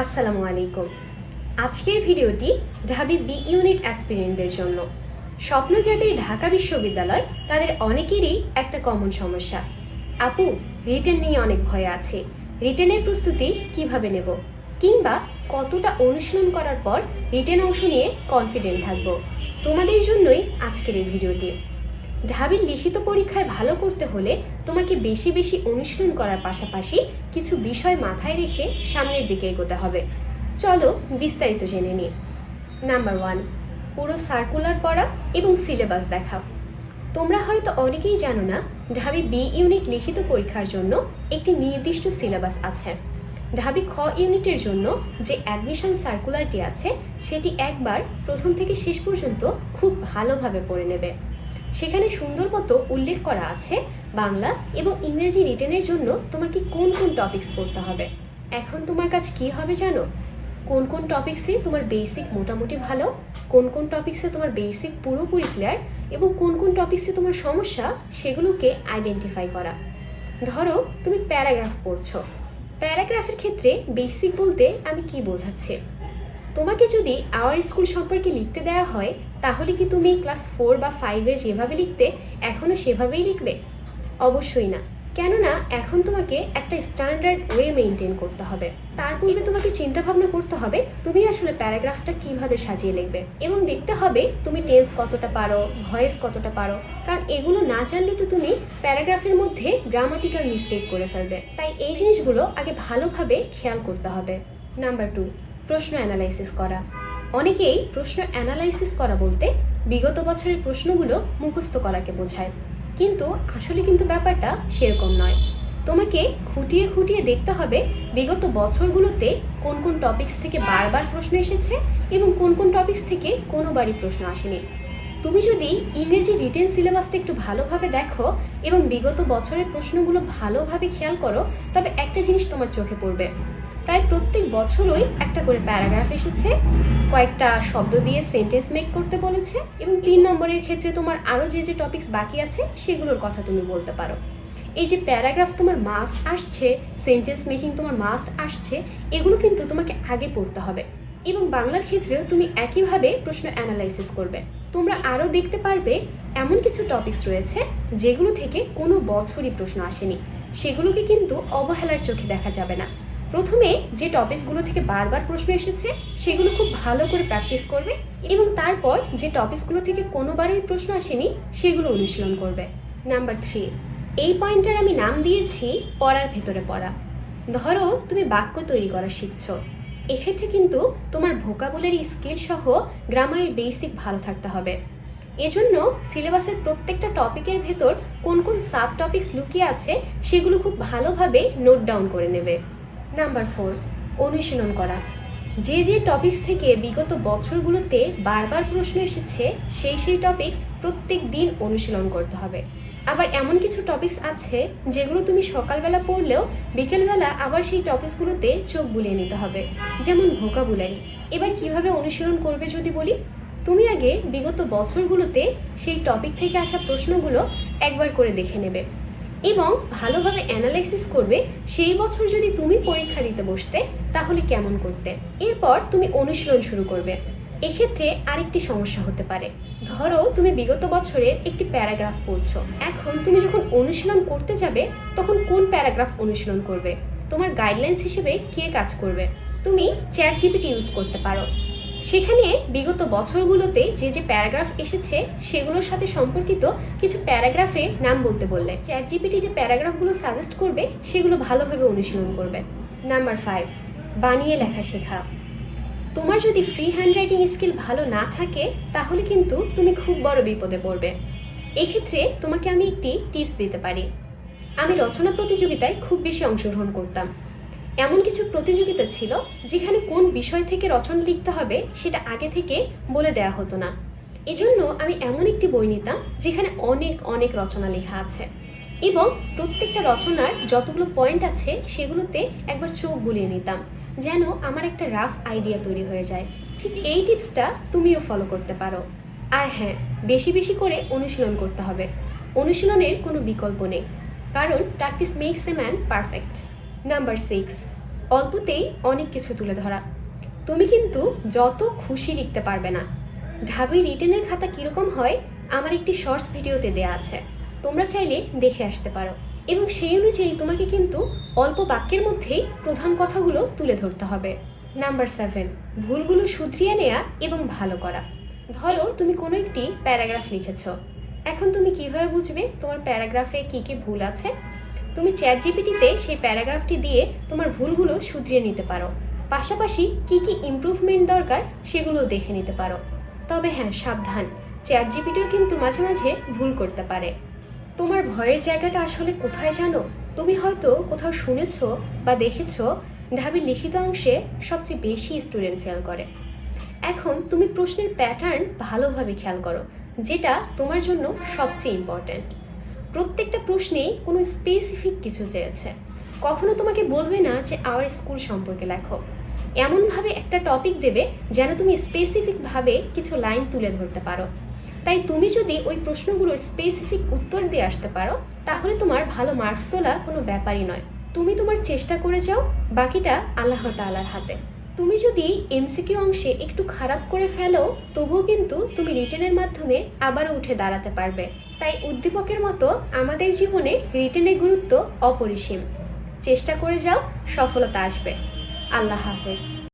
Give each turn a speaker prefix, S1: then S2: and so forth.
S1: আসসালামু আলাইকুম। আজকের ভিডিওটি ঢাবি বি ইউনিট অ্যাসপিরেন্টদের জন্য। স্বপ্নযাত্রী ঢাকা বিশ্ববিদ্যালয় তাদের অনেকেরই একটা কমন সমস্যা, আপু রিটেন নিয়ে অনেক ভয় আছে, রিটেনের প্রস্তুতি কিভাবে নেব, কিংবা কতটা অনুশীলন করার পর রিটেন অংশ নিয়ে কনফিডেন্ট থাকব। তোমাদের জন্যই আজকের এই ভিডিওটি। ঢাবির লিখিত পরীক্ষায় ভালো করতে হলে তোমাকে বেশি বেশি অনুশীলন করার পাশাপাশি কিছু বিষয় মাথায় রেখে সামনের দিকে এগোতে হবে। চলো বিস্তারিত জেনে নিই। নাম্বার 1, পুরো সার্কুলার পড়া এবং সিলেবাস দেখা। তোমরা হয়তো অনেকেই জানো না, ঢাবি বি ইউনিট লিখিত পরীক্ষার জন্য একটি নির্দিষ্ট সিলেবাস আছে। ঢাবি খ ইউনিটের জন্য যে অ্যাডমিশন সার্কুলারটি আছে সেটি একবার প্রথম থেকে শেষ পর্যন্ত খুব ভালোভাবে পড়ে নেবে। সেখানে সুন্দর মতো উল্লেখ করা আছে বাংলা এবং ইংরেজি রিটেনের জন্য তোমাকে কোন কোন টপিকস পড়তে হবে। এখন তোমার কাছে কি হবে জানো? কোন কোন টপিক্সে তোমার বেসিক মোটামুটি ভালো, কোন কোন টপিক্সে তোমার বেসিক পুরোপুরি ক্লিয়ার, এবং কোন কোন টপিক্সে তোমার সমস্যা সেগুলোকে আইডেন্টিফাই করা। ধরো তুমি প্যারাগ্রাফ পড়ছো, প্যারাগ্রাফের ক্ষেত্রে বেসিক বলতে আমি কি বোঝাচ্ছি? তোমাকে যদি আওয়ার স্কুল সম্পর্কে লিখতে দেওয়া হয়, তাহলে কি তুমি ক্লাস 4 বা 5-এ যেভাবে লিখতে এখনও সেভাবেই লিখবে? অবশ্যই না, কেননা এখন তোমাকে একটা স্ট্যান্ডার্ড ওয়ে মেনটেন করতে হবে। তার পূর্বে তোমাকে চিন্তা ভাবনা করতে হবে তুমি আসলে প্যারাগ্রাফটা কিভাবে সাজিয়ে লিখবে, এবং দেখতে হবে তুমি টেন্স কতটা পারো, ভয়েস কতটা পারো, কারণ এগুলো না জানলে তো তুমি প্যারাগ্রাফের মধ্যে গ্রামাটিক্যাল মিস্টেক করে ফেলবে। তাই এই জিনিসগুলো আগে ভালোভাবে খেয়াল করতে হবে। নাম্বার 2, প্রশ্ন অ্যানালাইসিস করা। অনেকেই প্রশ্ন অ্যানালাইসিস করা বলতে বিগত বছরের প্রশ্নগুলো মুখস্থ করাকে বোঝায়, কিন্তু আসলে ব্যাপারটা সেরকম নয়। তোমাকে খুঁটিয়ে খুঁটিয়ে দেখতে হবে বিগত বছরগুলোতে কোন কোন টপিকস থেকে বারবার প্রশ্ন এসেছে এবং কোন কোন টপিকস থেকে কোনোবারই প্রশ্ন আসেনি। তুমি যদি ইংরেজি রিটেন সিলেবাসটা একটু ভালোভাবে দেখো এবং বিগত বছরের প্রশ্নগুলো ভালোভাবে খেয়াল করো, তবে একটা জিনিস তোমার চোখে পড়বে, প্রায় প্রত্যেক বছরই একটা করে প্যারাগ্রাফ এসেছে, কয়েকটা শব্দ দিয়ে সেন্টেন্স মেক করতে বলেছে, এবং 3 নম্বরের ক্ষেত্রে তোমার আরও যে যে টপিকস বাকি আছে সেগুলোর কথা তুমি বলতে পারো। এই যে প্যারাগ্রাফ তোমার মাস্ট আসছে, সেন্টেন্স মেকিং তোমার মাস্ট আসছে, এগুলো তোমাকে আগে পড়তে হবে। এবং বাংলার ক্ষেত্রেও তুমি একইভাবে প্রশ্ন অ্যানালাইসিস করবে। তোমরা আরও দেখতে পারবে এমন কিছু টপিকস রয়েছে যেগুলো থেকে কোনো বছরই প্রশ্ন আসেনি, সেগুলোকে অবহেলার চোখে দেখা যাবে না। প্রথমে যে টপিকসগুলো থেকে বারবার প্রশ্ন এসেছে সেগুলো খুব ভালো করে প্র্যাকটিস করবে, এবং তারপর যে টপিকসগুলো থেকে কোনোবারই প্রশ্ন আসেনি সেগুলো অনুশীলন করবে। নাম্বার 3, এই পয়েন্টটার আমি নাম দিয়েছি পড়ার ভেতরে পড়া। ধরো তুমি বাক্য তৈরি করা শিখছো, এক্ষেত্রে তোমার ভোকাবুলারি স্কিল সহ গ্রামারের বেসিক ভালো থাকতে হবে। এজন্য সিলেবাসের প্রত্যেকটা টপিকের ভেতর কোন কোন সাব টপিকস লুকিয়ে আছে সেগুলো খুব ভালোভাবে নোট ডাউন করে নেবে। নাম্বার 4, অনুশীলন করা। যে যে টপিকস থেকে বিগত বছরগুলোতে বারবার প্রশ্ন এসেছে সেই টপিকস প্রত্যেক দিন অনুশীলন করতে হবে। আবার এমন কিছু টপিকস আছে যেগুলো তুমি সকালবেলা পড়লেও বিকেলবেলা আবার সেই টপিকসগুলোতে চোখ বুলিয়ে নিতে হবে, যেমন ভোকাবুলারি। এবার কিভাবে অনুশীলন করবে যদি বলি, তুমি আগে বিগত বছরগুলোতে সেই টপিক থেকে আসা প্রশ্নগুলো একবার করে দেখে নেবে এবং ভালোভাবে অ্যানালাইসিস করবে সেই বছর যদি তুমি পরীক্ষা দিতে বসতে তাহলে কেমন করতে। এরপর তুমি অনুশীলন শুরু করবে। এক্ষেত্রে আরেকটি সমস্যা হতে পারে, ধরো তুমি বিগত বছরের একটি প্যারাগ্রাফ পড়ছো, এখন তুমি যখন অনুশীলন করতে যাবে তখন কোন প্যারাগ্রাফ অনুশীলন করবে? তোমার গাইডলাইন্স হিসেবে কে কাজ করবে? তুমি চ্যাট জিপিটি ইউজ করতে পারো। সেখানে বিগত বছরগুলোতে যে যে প্যারাগ্রাফ এসেছে সেগুলোর সাথে সম্পর্কিত কিছু প্যারাগ্রাফের নাম বলতে বললে চ্যাট জিপিটি যে প্যারাগ্রাফগুলো সাজেস্ট করবে সেগুলো ভালোভাবে অনুশীলন করবে। নাম্বার 5, বানিয়ে লেখা শেখা। তোমার যদি ফ্রি হ্যান্ডরাইটিং স্কিল ভালো না থাকে তাহলে তুমি খুব বড় বিপদে পড়বে। এক্ষেত্রে তোমাকে আমি একটি টিপস দিতে পারি। আমি রচনা প্রতিযোগিতায় খুব বেশি অংশগ্রহণ করতাম। এমন কিছু প্রতিযোগিতা ছিল যেখানে কোন বিষয় থেকে রচনা লিখতে হবে সেটা আগে থেকে বলে দেওয়া হতো না। এজন্য আমি এমন একটি বই নিতাম যেখানে অনেক অনেক রচনা লেখা আছে, এবং প্রত্যেকটা রচনার যতগুলো পয়েন্ট আছে সেগুলোতে একবার চোখ বুলিয়ে নিতাম, যেন আমার একটা রাফ আইডিয়া তৈরি হয়ে যায়। ঠিক এই টিপসটা তুমিও ফলো করতে পারো। আর হ্যাঁ, বেশি বেশি করে অনুশীলন করতে হবে। অনুশীলনের কোনো বিকল্প নেই, কারণ practice makes a man perfect. Number 6, অল্পতেই অনেক কিছু তুলে ধরা। তুমি কিন্তু যত খুশি লিখতে পারবে না। ঢাবি রিটেনের খাতা কীরকম হয় আমার একটি শর্টস ভিডিওতে দেয়া আছে, তোমরা চাইলে দেখে আসতে পারো। এবং সেই অনুযায়ী তোমাকে কিন্তু অল্প বাক্যের মধ্যেই প্রধান কথাগুলো তুলে ধরতে হবে। নাম্বার 7, ভুলগুলো শুধরিয়ে নেওয়া এবং ভালো করা। ধরো তুমি কোনো একটি প্যারাগ্রাফ লিখেছ, এখন তুমি কিভাবে বুঝবে তোমার প্যারাগ্রাফে কী কী ভুল আছে? তুমি চ্যাট জিপিটিতে সেই প্যারাগ্রাফটি দিয়ে তোমার ভুলগুলো শুধরিয়ে নিতে পারো, পাশাপাশি কী কী ইমপ্রুভমেন্ট দরকার সেগুলো দেখে নিতে পারো। তবে হ্যাঁ, সাবধান, চ্যাট জিপিটিও কিন্তু মাঝে মাঝে ভুল করতে পারে। তোমার ভয়ের জায়গাটা আসলে কোথায় জানো? তুমি হয়তো কোথাও শুনেছ বা দেখেছ ঢাবির লিখিত অংশে সবচেয়ে বেশি স্টুডেন্ট ফেল করে। এখন তুমি প্রশ্নের প্যাটার্ন ভালোভাবে খেয়াল করো, যেটা তোমার জন্য সবচেয়ে ইম্পর্ট্যান্ট। প্রত্যেকটা প্রশ্নেই কোনো স্পেসিফিক কিছু চেয়েছে। কখনো তোমাকে বলবে না যে আওয়ার স্কুল সম্পর্কে লেখো, এমনভাবে একটা টপিক দেবে যেন তুমি স্পেসিফিকভাবে কিছু লাইন তুলে ধরতে পারো। তাই তুমি যদি ওই প্রশ্নগুলোর স্পেসিফিক উত্তর দিয়ে আসতে পারো, তাহলে তোমার ভালো মার্কস তোলা কোনো ব্যাপারই নয়। তুমি তোমার চেষ্টা করে যাও, বাকিটা আল্লাহ তাআলার হাতে। তুমি যদি এমসিকিউ অংশে একটু খারাপ করে ফেলো, তবুও কিন্তু তুমি রিটেনের মাধ্যমে আবারও উঠে দাঁড়াতে পারবে। তাই উদ্দীপকের মতো আমাদের জীবনে রিটেনের গুরুত্ব অপরিসীম। চেষ্টা করে যাও, সফলতা আসবে। আল্লাহ হাফেজ।